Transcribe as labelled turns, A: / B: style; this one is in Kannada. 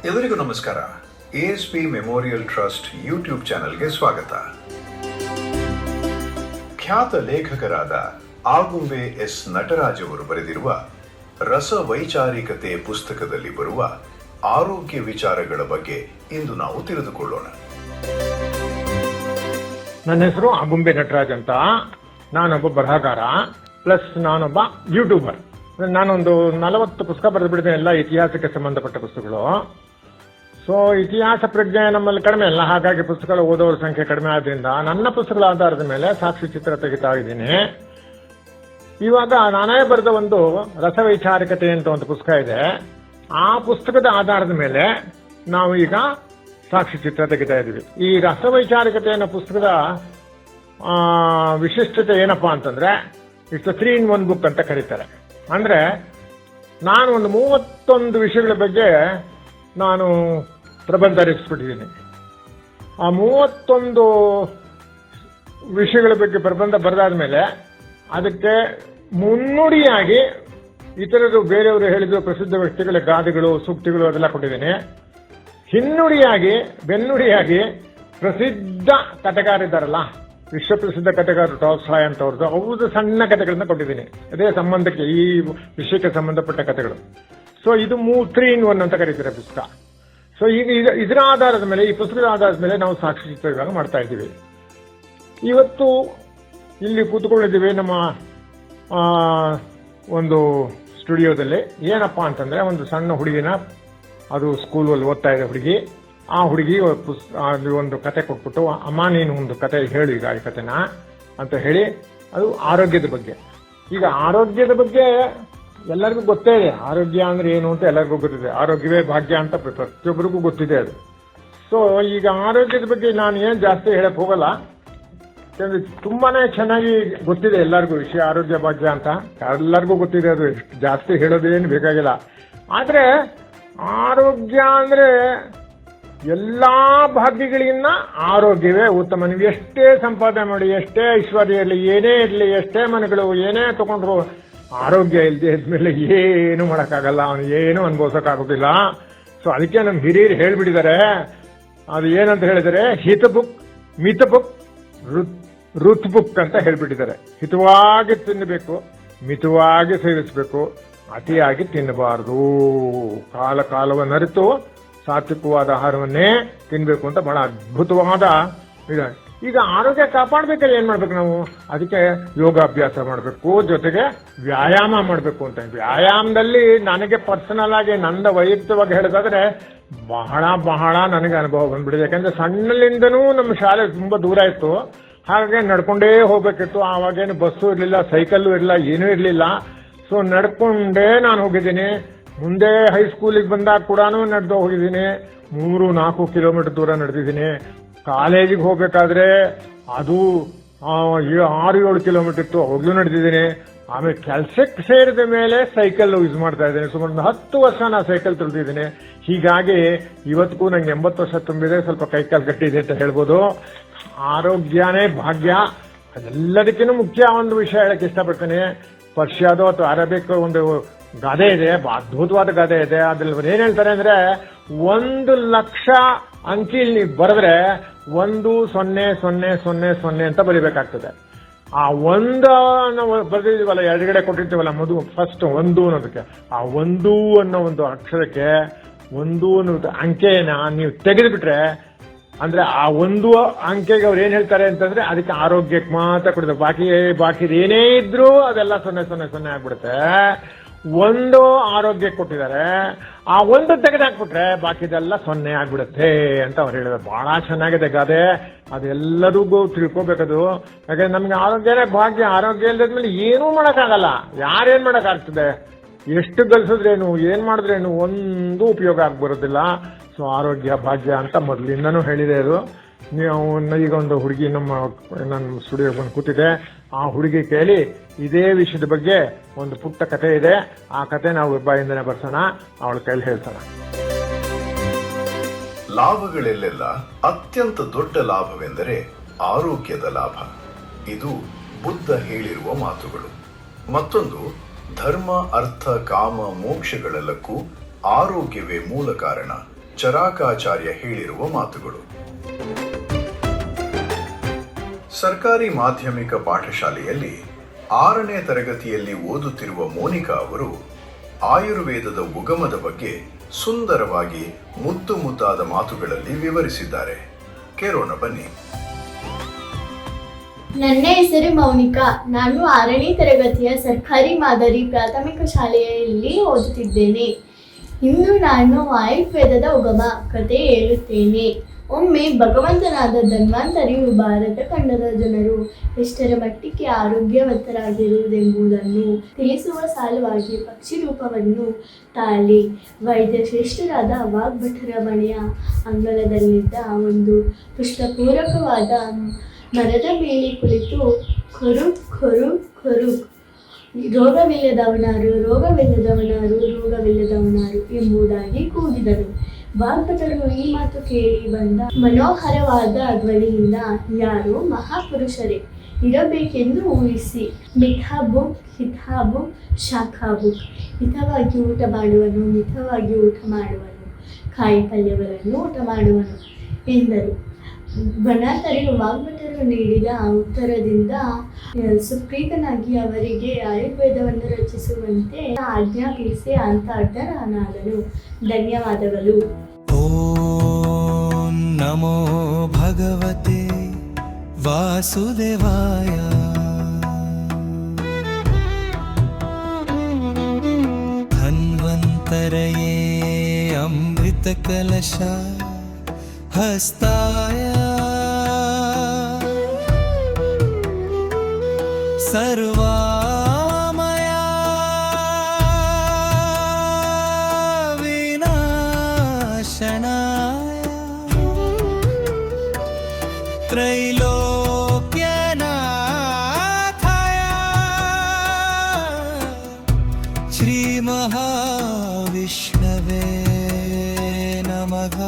A: ಎಲ್ಲರಿಗೂ ನಮಸ್ಕಾರ. ASP ಮೆಮೋರಿಯಲ್ ಟ್ರಸ್ಟ್ ಯೂಟ್ಯೂಬ್ ಚಾನೆಲ್ಗೆ ಸ್ವಾಗತ. ಖ್ಯಾತ ಲೇಖಕರಾದ ಆಗುಂಬೆ ಎಸ್ ನಟರಾಜ್ ಅವರು ಬರೆದಿರುವ ರಸವೈಚಾರಿಕತೆ ಪುಸ್ತಕದಲ್ಲಿ ಬರುವ ಆರೋಗ್ಯ ವಿಚಾರಗಳ ಬಗ್ಗೆ ಇಂದು ನಾವು ತಿಳಿದುಕೊಳ್ಳೋಣ.
B: ನನ್ನ ಹೆಸರು ಆಗುಂಬೆ ನಟರಾಜ್ ಅಂತ. ನಾನೊಬ್ಬ ಬರಹಗಾರ ಪ್ಲಸ್ ನಾನೊಬ್ಬ ಯೂಟ್ಯೂಬರ್. ನಾನೊಂದು 40 ಪುಸ್ತಕ ಬರೆದುಬಿಟ್ಟಿದ್ದೇನೆ, ಎಲ್ಲ ಇತಿಹಾಸಕ್ಕೆ ಸಂಬಂಧಪಟ್ಟ ಪುಸ್ತಕಗಳು. ಸೊ ಇತಿಹಾಸ ಪ್ರಜ್ಞೆ ನಮ್ಮಲ್ಲಿ ಕಡಿಮೆ ಅಲ್ಲ, ಹಾಗಾಗಿ ಪುಸ್ತಕಗಳು ಓದೋರ ಸಂಖ್ಯೆ ಕಡಿಮೆ ಆದ್ರಿಂದ ನನ್ನ ಪುಸ್ತಕಗಳ ಆಧಾರದ ಮೇಲೆ ಸಾಕ್ಷಿ ಚಿತ್ರ ತೆಗಿತಾ ಇದ್ದೀನಿ. ಇವಾಗ ನಾನೇ ಬರೆದ ಒಂದು ರಸವೈಚಾರಿಕತೆ ಅಂತ ಒಂದು ಪುಸ್ತಕ ಇದೆ. ಆ ಪುಸ್ತಕದ ಆಧಾರದ ಮೇಲೆ ನಾವು ಈಗ ಸಾಕ್ಷಿ ಚಿತ್ರ ತೆಗಿತಾ ಇದ್ದೀವಿ. ಈ ರಸವೈಚಾರಿಕತೆ ಅನ್ನೋ ಪುಸ್ತಕದ ವಿಶಿಷ್ಟತೆ ಏನಪ್ಪಾ ಅಂತಂದ್ರೆ, ಇಟ್ಸ್ 3-in-1 ಬುಕ್ ಅಂತ ಕರೀತಾರೆ. ಅಂದ್ರೆ ನಾನು ಒಂದು 31 ವಿಷಯಗಳ ಬಗ್ಗೆ ನಾನು ಪ್ರಬಂಧ ರಚಿಸ್ಬಿಟ್ಟಿದ್ದೀನಿ. ಆ 31 ವಿಷಯಗಳ ಬಗ್ಗೆ ಪ್ರಬಂಧ ಬರೆದಾದ್ಮೇಲೆ ಅದಕ್ಕೆ ಮುನ್ನುಡಿಯಾಗಿ ಇತರರು ಬೇರೆಯವರು ಹೇಳಿದ ಪ್ರಸಿದ್ಧ ವ್ಯಕ್ತಿಗಳ ಗಾದೆಗಳು, ಸೂಕ್ತಿಗಳು ಅದೆಲ್ಲ ಕೊಟ್ಟಿದ್ದೀನಿ. ಹಿನ್ನುಡಿಯಾಗಿ ಬೆನ್ನುಡಿಯಾಗಿ ಪ್ರಸಿದ್ಧ ಕಥೆಗಾರಿದ್ದಾರಲ್ಲ, ವಿಶ್ವಪ್ರಸಿದ್ಧ ಕಥೆಗಾರರು ಟಾಲ್ಸ್ಟಾಯ್ ಅಂತ ಅವ್ರದ್ದು ಸಣ್ಣ ಕಥೆಗಳನ್ನ ಕೊಟ್ಟಿದ್ದೀನಿ. ಅದೇ ಸಂಬಂಧಕ್ಕೆ, ಈ ವಿಷಯಕ್ಕೆ ಸಂಬಂಧಪಟ್ಟ ಕಥೆಗಳು. ಸೊ ಇದು 3-in-1 ಅಂತ ಕರೀತಾರೆ ಪುಸ್ತಕ. ಸೊ ಈಗ ಇದರ ಆಧಾರದ ಮೇಲೆ, ಈ ಪುಸ್ತಕದ ಆಧಾರದ ಮೇಲೆ ನಾವು ಸಾಕ್ಷಿ ಚಿತ್ರ ಇವಾಗ ಮಾಡ್ತಾ ಇದ್ದೀವಿ. ಇವತ್ತು ಇಲ್ಲಿ ಕೂತ್ಕೊಂಡಿದ್ದೀವಿ ನಮ್ಮ ಒಂದು ಸ್ಟುಡಿಯೋದಲ್ಲಿ. ಏನಪ್ಪಾ ಅಂತಂದ್ರೆ, ಒಂದು ಸಣ್ಣ ಹುಡುಗಿನ, ಅದು ಸ್ಕೂಲಲ್ಲಿ ಓದ್ತಾ ಇದೆ ಹುಡುಗಿ. ಆ ಹುಡುಗಿ ಒಂದು ಕತೆ ಕೊಟ್ಬಿಟ್ಟು, ಅಮ್ಮ ನೀನು ಒಂದು ಕತೆ ಹೇಳು ಈಗ ಈ ಕತೆನ ಅಂತ ಹೇಳಿ, ಅದು ಆರೋಗ್ಯದ ಬಗ್ಗೆ. ಈಗ ಆರೋಗ್ಯದ ಬಗ್ಗೆ ಎಲ್ಲರಿಗೂ ಗೊತ್ತೇ ಇದೆ. ಆರೋಗ್ಯ ಅಂದ್ರೆ ಏನು ಅಂತ ಎಲ್ಲರಿಗೂ ಗೊತ್ತಿದೆ. ಆರೋಗ್ಯವೇ ಭಾಗ್ಯ ಅಂತ ಪ್ರತಿಯೊಬ್ಬರಿಗೂ ಗೊತ್ತಿದೆ ಅದು. ಸೊ ಈಗ ಆರೋಗ್ಯದ ಬಗ್ಗೆ ನಾನು ಏನ್ ಜಾಸ್ತಿ ಹೇಳಕ್ ಹೋಗಲ್ಲ, ಯಾಕಂದ್ರೆ ತುಂಬಾನೇ ಚೆನ್ನಾಗಿ ಗೊತ್ತಿದೆ ಎಲ್ಲರಿಗೂ ವಿಷಯ. ಆರೋಗ್ಯ ಭಾಗ್ಯ ಅಂತ ಎಲ್ಲರಿಗೂ ಗೊತ್ತಿದೆ, ಅದು ಜಾಸ್ತಿ ಹೇಳೋದೇನು ಬೇಕಾಗಿಲ್ಲ. ಆದ್ರೆ ಆರೋಗ್ಯ ಅಂದ್ರೆ ಎಲ್ಲಾ ಭಾಗ್ಯಗಳಿಗಿನ್ನ ಆರೋಗ್ಯವೇ ಉತ್ತಮ. ನೀವು ಎಷ್ಟೇ ಸಂಪಾದನೆ ಮಾಡಿ, ಎಷ್ಟೇ ಐಶ್ವರ್ಯ ಇರಲಿ, ಏನೇ ಇರಲಿ, ಎಷ್ಟೇ ಮನೆಗಳು, ಏನೇ ತಗೊಂಡ್ರು, ಆರೋಗ್ಯ ಇಲ್ಲದೆ ಇದ್ಮೇಲೆ ಏನು ಮಾಡಕ್ಕಾಗಲ್ಲ, ಅವನು ಏನು ಅನುಭವಿಸಕ್ಕಾಗೋದಿಲ್ಲ. ಸೊ ಅದಕ್ಕೆ ನಮ್ಮ ಹಿರಿಯರು ಹೇಳ್ಬಿಟ್ಟಿದ್ದಾರೆ, ಅದು ಏನಂತ ಹೇಳಿದರೆ, ಹಿತ ಬುಕ್, ಮಿತ ಬುಕ್, ಋತ್ ಬುಕ್ ಅಂತ ಹೇಳ್ಬಿಟ್ಟಿದ್ದಾರೆ. ಹಿತವಾಗಿ ತಿನ್ನಬೇಕು, ಮಿತವಾಗಿ ಸೇವಿಸಬೇಕು, ಅತಿಯಾಗಿ ತಿನ್ನಬಾರದು, ಕಾಲವನ್ನು ಅರಿತು ಸಾತ್ವಿಕವಾದ ಆಹಾರವನ್ನೇ ತಿನ್ಬೇಕು ಅಂತ ಬಹಳ ಅದ್ಭುತವಾದ ಇದೆ. ಈಗ ಆರೋಗ್ಯ ಕಾಪಾಡ್ಬೇಕಾದ್ರೆ ಏನ್ ಮಾಡ್ಬೇಕು ನಾವು? ಅದಕ್ಕೆ ಯೋಗಾಭ್ಯಾಸ ಮಾಡಬೇಕು, ಜೊತೆಗೆ ವ್ಯಾಯಾಮ ಮಾಡಬೇಕು ಅಂತ. ವ್ಯಾಯಾಮದಲ್ಲಿ ನನಗೆ ಪರ್ಸನಲ್ ಆಗಿ ನಂದ ವೈಯಕ್ತಿಕವಾಗಿ ಹೇಳೋದಾದ್ರೆ ಬಹಳ ನನಗೆ ಅನುಭವ ಬಂದ್ಬಿಟ್ಟಿದೆ. ಯಾಕಂದ್ರೆ ಸಣ್ಣಲಿಂದನೂ ನಮ್ಮ ಶಾಲೆ ತುಂಬಾ ದೂರ ಇತ್ತು, ಹಾಗಾಗಿ ನಡ್ಕೊಂಡೇ ಹೋಗ್ಬೇಕಿತ್ತು. ಆವಾಗೇನು ಬಸ್ಸು ಇರಲಿಲ್ಲ, ಸೈಕಲ್ಲು ಇರಲಿಲ್ಲ, ಏನೂ ಇರಲಿಲ್ಲ. ಸೊ ನಡ್ಕೊಂಡೇ ನಾನು ಹೋಗಿದ್ದೀನಿ. ಮುಂದೆ ಹೈಸ್ಕೂಲಿಗೆ ಬಂದಾಗ ಕೂಡ ನಡೆದು ಹೋಗಿದ್ದೀನಿ. 3-4 ಕಿಲೋಮೀಟರ್ ದೂರ ನಡೆದಿದ್ದೀನಿ. ಕಾಲೇಜಿಗೆ ಹೋಗ್ಬೇಕಾದ್ರೆ ಅದು 6-7 ಕಿಲೋಮೀಟರ್ ಇತ್ತು, ಅವಾಗ್ಲೂ ನಡೆದಿದ್ದೀನಿ. ಆಮೇಲೆ ಕೆಲ್ಸಕ್ಕೆ ಸೇರಿದ ಮೇಲೆ ಸೈಕಲ್ ಯೂಸ್ ಮಾಡ್ತಾ ಇದ್ದೀನಿ. ಸುಮಾರು 10 ವರ್ಷ ನಾನು ಸೈಕಲ್ ತುಳಿದಿದ್ದೀನಿ. ಹೀಗಾಗಿ ಇವತ್ತಿಗೂ ನಂಗೆ 80 ವರ್ಷ ತುಂಬಿದೆ, ಸ್ವಲ್ಪ ಕೈಕಾಲು ಗಟ್ಟಿದೆ ಅಂತ ಹೇಳ್ಬೋದು. ಆರೋಗ್ಯನೇ ಭಾಗ್ಯ. ಅದೆಲ್ಲದಕ್ಕಿಂತ ಮುಖ್ಯ ಒಂದು ವಿಷಯ ಹೇಳಕ್ ಇಷ್ಟಪಡ್ತೀನಿ. ಪರ್ಷಿಯಾದೋ ಅಥವಾ ಅರೇಬಿಕ್ ಒಂದು ಗಾದೆ ಇದೆ, ಅದ್ಭುತವಾದ ಗಾದೆ ಇದೆ. ಅದ್ರಲ್ಲಿ ಏನ್ ಹೇಳ್ತಾರೆ ಅಂದ್ರೆ, 1,00,000 ಅಂಕಿಲ್ ನೀವು ಬರೆದ್ರೆ 1000 ಅಂತ ಬರಿಬೇಕಾಗ್ತದೆ. ಆ ಒಂದು ನಾವು ಬರೆದಿದ್ದೀವಲ್ಲ, ಎಡಗಡೆ ಕೊಟ್ಟಿರ್ತೀವಲ್ಲ ಫಸ್ಟ್ 1 ಅನ್ನೋದಕ್ಕೆ, ಆ 1 ಅನ್ನೋ ಒಂದು ಅಕ್ಷರಕ್ಕೆ 1 ಅನ್ನೋ ಅಂಕೆನ ನೀವು ತೆಗೆದುಬಿಟ್ರೆ, ಅಂದ್ರೆ ಆ 1 ಅಂಕೆಗೆ ಅವ್ರು ಏನ್ ಹೇಳ್ತಾರೆ ಅಂತಂದ್ರೆ, ಅದಕ್ಕೆ ಆರೋಗ್ಯಕ್ಕೆ ಮಾತ್ರ ಕೊಡ್ತಾರೆ. ಬಾಕಿ ಏನೇ ಇದ್ರೂ ಅದೆಲ್ಲ 0 ಆಗ್ಬಿಡುತ್ತೆ. 1 ಆರೋಗ್ಯಕ್ಕೆ ಕೊಟ್ಟಿದ್ದಾರೆ, ಆ 1 ತೆಗೆದಾಕ್ಬಿಟ್ರೆ ಬಾಕಿದೆಲ್ಲ 0 ಆಗ್ಬಿಡುತ್ತೆ ಅಂತ ಅವ್ರು ಹೇಳಿದ್ರು. ಬಹಳ ಚೆನ್ನಾಗಿದೆ ಗಾದೆ, ಅದೆಲ್ಲರಿಗೂ ತಿಳ್ಕೋಬೇಕದು. ಯಾಕಂದ್ರೆ ನಮ್ಗೆ ಆರೋಗ್ಯನೇ ಭಾಗ್ಯ. ಆರೋಗ್ಯ ಇಲ್ಲದ್ಮೇಲೆ ಏನೂ ಮಾಡಕ್ಕಾಗಲ್ಲ. ಯಾರೇನ್ ಮಾಡಕ್ಕಾಗ್ತದೆ? ಎಷ್ಟು ಗಳಿಸಿದ್ರೇನು, ಏನ್ ಮಾಡಿದ್ರೇನು, ಒಂದು ಉಪಯೋಗ ಆಗ್ಬರೋದಿಲ್ಲ. ಸೊ ಆರೋಗ್ಯ ಭಾಗ್ಯ ಅಂತ ಮೊದಲಿಂದನೂ ಹೇಳಿದೆ ಅದು. ನೀವು ಈಗ ಒಂದು ಹುಡುಗಿ ನನ್ನ ಸ್ಟುಡಿಯೋ ಬಂದು ಕೂತಿದೆ. ಆ ಹುಡುಗಿ ಕೇಳಿ ಇದೇ ವಿಷಯದ ಬಗ್ಗೆ ಒಂದು ಪುಟ್ಟ ಕಥೆ ಇದೆ. ಆ ಕಥೆ ನಾವು ಬಾಯಿಂದನೇ ಬರ್ಸೋಣ, ಅವಳ ಕೈಲಿ ಹೇಳ್ತಾರ.
A: ಲಾಭಗಳೆಲ್ಲೆಲ್ಲ ಅತ್ಯಂತ ದೊಡ್ಡ ಲಾಭವೆಂದರೆ ಆರೋಗ್ಯದ ಲಾಭ. ಇದು ಬುದ್ಧ ಹೇಳಿರುವ ಮಾತುಗಳು. ಮತ್ತೊಂದು, ಧರ್ಮ, ಅರ್ಥ, ಕಾಮ, ಮೋಕ್ಷಗಳೆಲ್ಲಕ್ಕೂ ಆರೋಗ್ಯವೇ ಮೂಲ ಕಾರಣ ಚರಾಕಾಚಾರ್ಯ ಹೇಳಿರುವ ಮಾತುಗಳು. ಸರ್ಕಾರಿ ಮಾಧ್ಯಮಿಕ ಪಾಠಶಾಲೆಯಲ್ಲಿ 6ನೇ ತರಗತಿಯಲ್ಲಿ ಓದುತ್ತಿರುವ ಮೋನಿಕಾ ಅವರು ಆಯುರ್ವೇದದ ಉಗಮದ ಬಗ್ಗೆ ಸುಂದರವಾಗಿ ಮುದ್ದು ಮುದ್ದಾದ ಮಾತುಗಳಲ್ಲಿ ವಿವರಿಸಿದ್ದಾರೆ. ಕೇಳೋಣ ಬನ್ನಿ.
C: ನನ್ನ ಹೆಸರು ಮೌನಿಕಾ. ನಾನು 6ನೇ ತರಗತಿಯ ಸರ್ಕಾರಿ ಮಾದರಿ ಪ್ರಾಥಮಿಕ ಶಾಲೆಯಲ್ಲಿ ಓದುತ್ತಿದ್ದೇನೆ. ಇಂದು ನಾನು ಆಯುರ್ವೇದದ ಉಗಮ ಕಥೆ ಹೇಳುತ್ತೇನೆ. ಒಮ್ಮೆ ಭಗವಂತನಾದ ಧನ್ವಂತರಿಯು ಭಾರತ ಖಂಡದ ಜನರು ಎಷ್ಟರ ಮಟ್ಟಿಗೆ ಆರೋಗ್ಯವಂತರಾಗಿರುವುದೆಂಬುದನ್ನು ತಿಳಿಸುವ ಸಲುವಾಗಿ ಪಕ್ಷಿ ರೂಪವನ್ನು ತಾಳಿ ವೈದ್ಯ ಶ್ರೇಷ್ಠರಾದ ವಾಗ್ಭಟರ ಮನೆಯ ಅಂಗಳದಲ್ಲಿದ್ದ ಒಂದು ಪುಷ್ಪಪೂರಕವಾದ ಮರದ ಮೇಲೆ ಕುಳಿತು ಕೊರು ಕೊರು ಕೊರು ರೋಗವಿಲ್ಲದವನಾರು ರೋಗವಿಲ್ಲದವನಾರು ರೋಗವಿಲ್ಲದವನಾರು ಎಂಬುದಾಗಿ ಕೂಗಿದರು. ವಾಗ್ಭಟರು ಈ ಮಾತು ಕೇಳಿ ಬಂದ ಮನೋಹರವಾದ ಧ್ವನಿಯಿಂದ ಯಾರೋ ಮಹಾಪುರುಷರೇ ಇರಬೇಕೆಂದು ಊಹಿಸಿ ಮಿಥಾಬುಕ್ ಹಿಥಾಬುಕ್ ಶಾಖಾಬುಕ್, ಹಿತವಾಗಿ ಊಟ ಮಾಡುವನು, ಮಿತವಾಗಿ ಊಟ ಮಾಡುವನು, ಕಾಯಿ ಪಲ್ಯಗಳನ್ನು ಊಟ ಮಾಡುವನು ಎಂದರು. ಬಣಾತರಿಯು ವಾಗ್ಭಟರು ನೀಡಿದ ಉತ್ತರದಿಂದ ಸುಪ್ರೀತನಾಗಿ ಅವರಿಗೆ ಆಯುರ್ವೇದವನ್ನು ರಚಿಸುವಂತೆ ಆಜ್ಞಾಪಿಸಿ ಅಂತರ್ಧಾನನಾದನು. ಧನ್ಯವಾದಗಳು.
D: ಓಂ ನಮೋ ಭಗವತೆ ವಾಸುದೇವಾಯ. ಧನ್ವಂತರಯೇ ಅಮೃತ ಕಲಶ ಹಸ್ತಾಯ ಸರ್ವಾಮಯ ವಿನಾಶನಾಯ ತ್ರೈಲೋಕ್ಯನಾಥಾಯ ಶ್ರೀ ಮಹಾವಿಷ್ಣವೇ ನಮಃ.